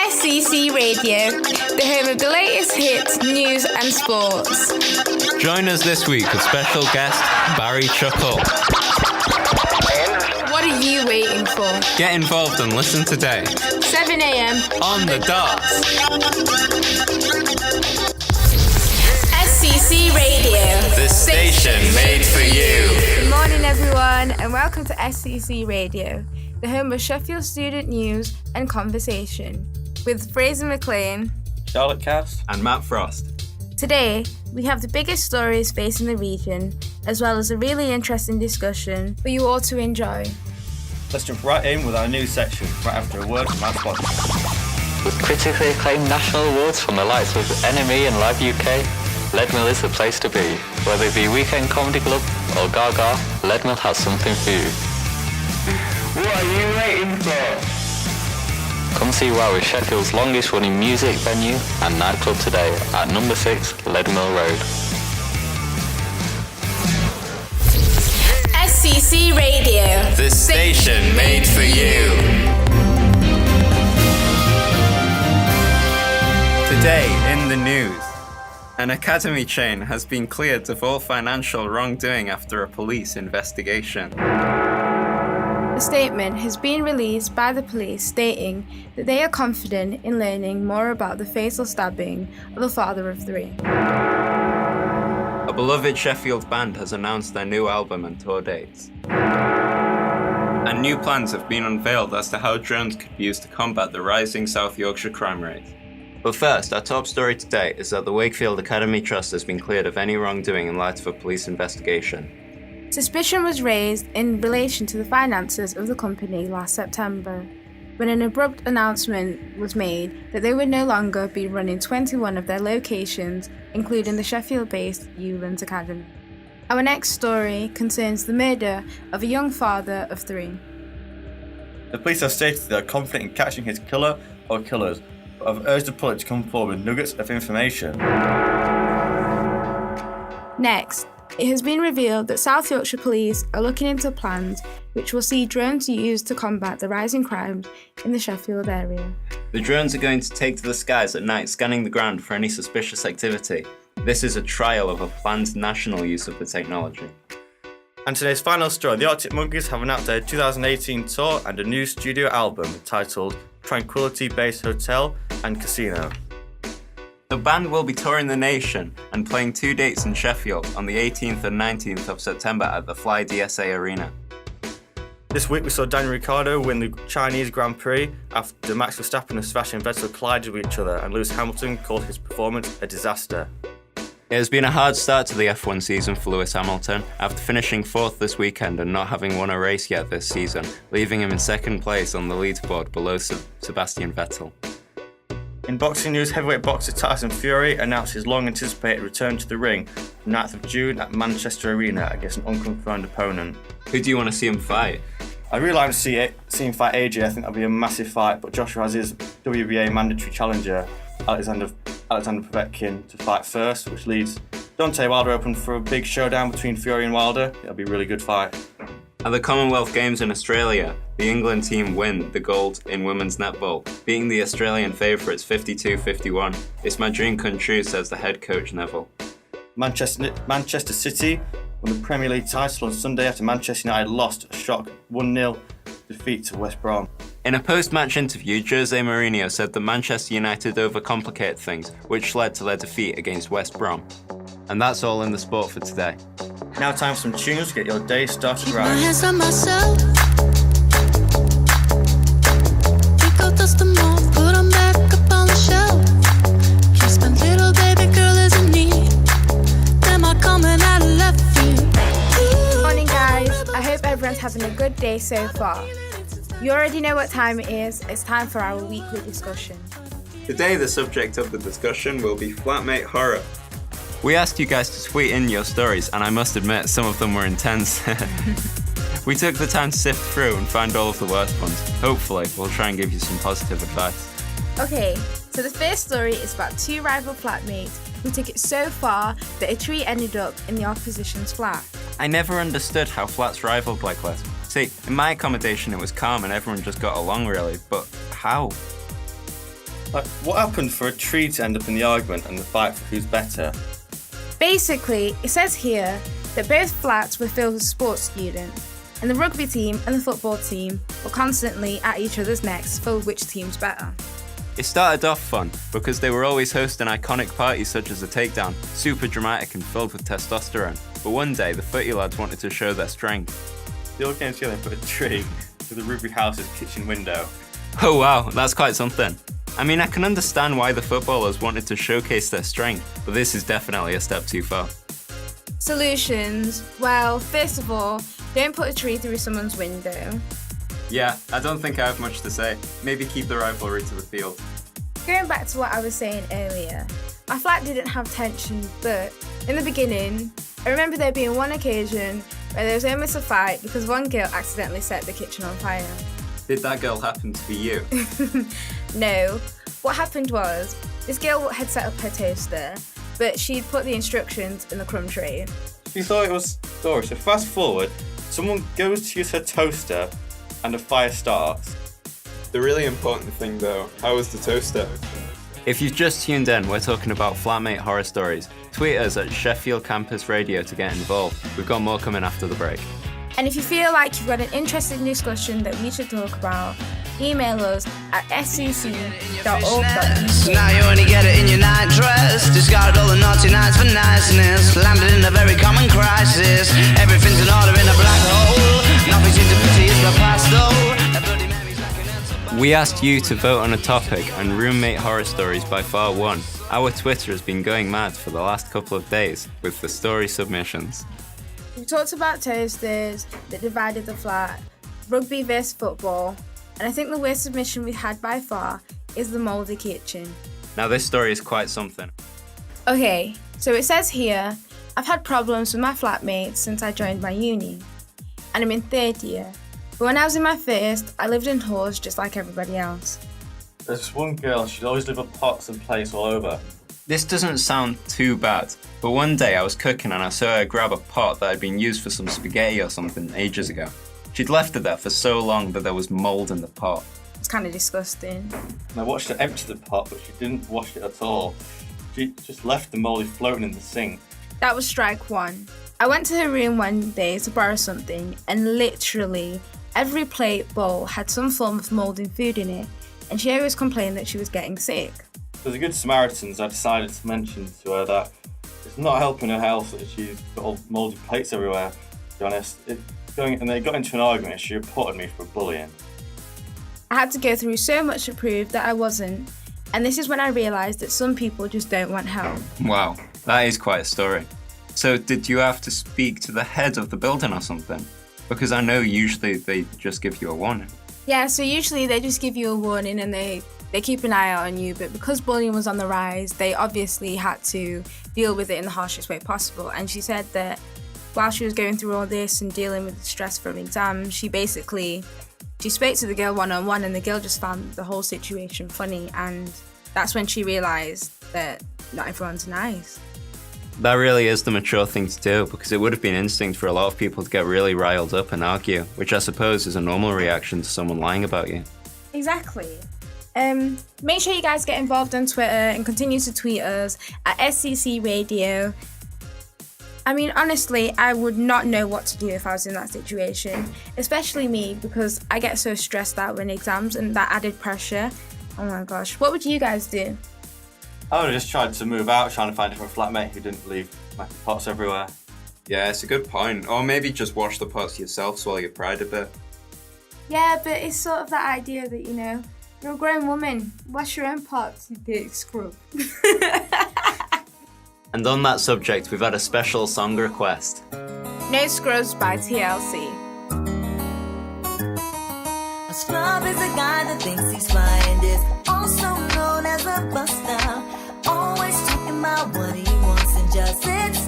SCC Radio, the home of the latest hits, news and sports. Join us this week with special guest Barry Chuckle. What are you waiting for? Get involved and listen today. 7 a.m. on the dot. SCC Radio, The station made for you. Good morning, everyone, and welcome to SCC Radio, the home of Sheffield student news and conversation, with Fraser McLean, Charlotte Cass, and Matt Frost. Today, we have the biggest stories facing the region, as well as a really interesting discussion for you all to enjoy. Let's jump right in with our news section, right after a word from our sponsor. With critically acclaimed national awards from the likes of NME and Live UK, Leadmill is the place to be. Whether it be Weekend Comedy Club or Gaga, Leadmill has something for you. What are you waiting for? Come see why with Sheffield's longest running music venue and nightclub today at number 6 Leadmill Road. SCC Radio, The station made for you. Today in the news, an academy chain has been cleared of all financial wrongdoing after a police investigation. A statement has been released by the police stating that they are confident in learning more about the fatal stabbing of the father of three. A beloved Sheffield band has announced their new album and tour dates. And new plans have been unveiled as to how drones could be used to combat the rising South Yorkshire crime rate. But first, our top story today is that the Wakefield Academy Trust has been cleared of any wrongdoing in light of a police investigation. Suspicion was raised in relation to the finances of the company last September, when an abrupt announcement was made that they would no longer be running 21 of their locations, including the Sheffield-based Ewlands Academy. Our next story concerns the murder of a young father of three. The police have stated they are confident in catching his killer or killers, but have urged the public to come forward with nuggets of information. Next, it has been revealed that South Yorkshire Police are looking into plans which will see drones used to combat the rising crime in the Sheffield area. The drones are going to take to the skies at night, scanning the ground for any suspicious activity. This is a trial of a planned national use of the technology. And today's final story, the Arctic Monkeys have announced their 2018 tour and a new studio album titled Tranquility Base Hotel and Casino. The band will be touring the nation and playing 2 dates in Sheffield on the 18th and 19th of September at the Fly DSA Arena. This week we saw Daniel Ricciardo win the Chinese Grand Prix after Max Verstappen and Sebastian Vettel collided with each other, and Lewis Hamilton called his performance a disaster. It has been a hard start to the F1 season for Lewis Hamilton after finishing 4th this weekend and not having won a race yet this season, leaving him in 2nd place on the leaderboard below Sebastian Vettel. In boxing news, heavyweight boxer Tyson Fury announced his long-anticipated return to the ring the 9th of June at Manchester Arena against an unconfirmed opponent. Who do you want to see him fight? I'd really like to see him fight AJ. I think that'll be a massive fight, but Joshua has his WBA mandatory challenger, Alexander Povetkin, to fight first, which leaves Deontay Wilder open for a big showdown between Fury and Wilder. It'll be a really good fight. At the Commonwealth Games in Australia, the England team win the gold in women's netball, beating the Australian favourites 52-51. It's my dream come true, says the head coach Neville. Manchester City won the Premier League title on Sunday after Manchester United lost a shock 1-0 defeat to West Brom. In a post-match interview, Jose Mourinho said that Manchester United overcomplicated things, which led to their defeat against West Brom. And that's all in the sport for today. Now time for some tunes to get your day started Keep right. my hands on myself. Pick up dust them off, put them back up on the shelf. Kiss my little baby girl is in need. Am I coming out of left field? Morning guys, I hope everyone's having a good day so far. You already know what time it is, it's time for our weekly discussion. Today the subject of the discussion will be flatmate horror. We asked you guys to tweet in your stories, and I must admit, some of them were intense. We took the time to sift through and find all of the worst ones. Hopefully, we'll try and give you some positive advice. Okay, so the first story is about two rival flatmates who took it so far that a tree ended up in the opposition's flat. I never understood how flats rivaled like this. See, in my accommodation it was calm and everyone just got along really, but how? Like, what happened for a tree to end up in the argument and the fight for who's better? Basically, it says here that both flats were filled with sports students, and the rugby team and the football team were constantly at each other's necks for which team's better. It started off fun because they were always hosting iconic parties such as the Takedown, super dramatic and filled with testosterone. But one day, the footy lads wanted to show their strength. They all came together and put a tree to the Ruby House's kitchen window. Oh wow, that's quite something. I mean, I can understand why the footballers wanted to showcase their strength, but this is definitely a step too far. Solutions. Well, first of all, don't put a tree through someone's window. Yeah, I don't think I have much to say. Maybe keep the rivalry to the field. Going back to what I was saying earlier, my flat didn't have tension, but in the beginning, I remember there being one occasion where there was almost a fight because one girl accidentally set the kitchen on fire. Did that girl happen to be you? No. What happened was, this girl had set up her toaster, but she'd put the instructions in the crumb tray. She thought it was story. So fast forward, someone goes to use her toaster and a fire starts. The really important thing though, how was the toaster? If you've just tuned in, we're talking about flatmate horror stories. Tweet us at Sheffield Campus Radio to get involved. We've got more coming after the break. And if you feel like you've got an interesting discussion that we should talk about, email us at scc.org.uk. Now you only get it in your night dress. Discarded all the naughty nights for niceness. Landed in a very common crisis. Everything's in order in a black hole. Nothing seems to pity is the past though. A bloody memory's like an answer. We asked you to vote on a topic, and roommate horror stories by far won. Our Twitter has been going mad for the last couple of days with the story submissions. We talked about toasters that divided the flat, rugby versus football, and I think the worst submission we've had by far is the mouldy kitchen. Now this story is quite something. Okay, so it says here, I've had problems with my flatmates since I joined my uni, and I'm in third year. But when I was in my first, I lived in halls just like everybody else. There's one girl, she'd always leave her pots and plates all over. This doesn't sound too bad, but one day I was cooking and I saw her grab a pot that had been used for some spaghetti or something ages ago. She'd left it there for so long that there was mould in the pot. It's kind of disgusting. And I watched her empty the pot, but she didn't wash it at all. She just left the mouldy floating in the sink. That was strike one. I went to her room one day to borrow something, and literally every plate bowl had some form of moulding food in it, and she always complained that she was getting sick. As a good Samaritan, I decided to mention to her that it's not helping her health that she's got all mouldy plates everywhere, to be honest. And they got into an argument and she reported me for bullying. I had to go through so much to prove that I wasn't, and this is when I realised that some people just don't want help. Wow, that is quite a story. So did you have to speak to the head of the building or something? Because I know usually they just give you a warning. Yeah, so usually they just give you a warning and they keep an eye out on you, but because bullying was on the rise, they obviously had to deal with it in the harshest way possible. And she said that while she was going through all this and dealing with the stress from exams, she spoke to the girl one-on-one, and the girl just found the whole situation funny, and that's when she realised that not everyone's nice. That really is the mature thing to do, because it would have been instinct for a lot of people to get really riled up and argue, which I suppose is a normal reaction to someone lying about you. Exactly. Make sure you guys get involved on Twitter and continue to tweet us at SCC Radio. I mean, honestly, I would not know what to do if I was in that situation, especially me, because I get so stressed out when exams and that added pressure. Oh my gosh, what would you guys do? I would have just tried to move out, trying to find a different flatmate who didn't leave my pots everywhere. Yeah, it's a good point. Or maybe just wash the pots yourself, swallow your pride a bit. Yeah, but it's sort of that idea that, you're a grown woman. Wash your own pots, you big scrub. And on that subject, we've had a special song request. No Scrubs by TLC. A scrub is a guy that thinks he's fine, is also known as a buster. Always talking about what he wants and just sits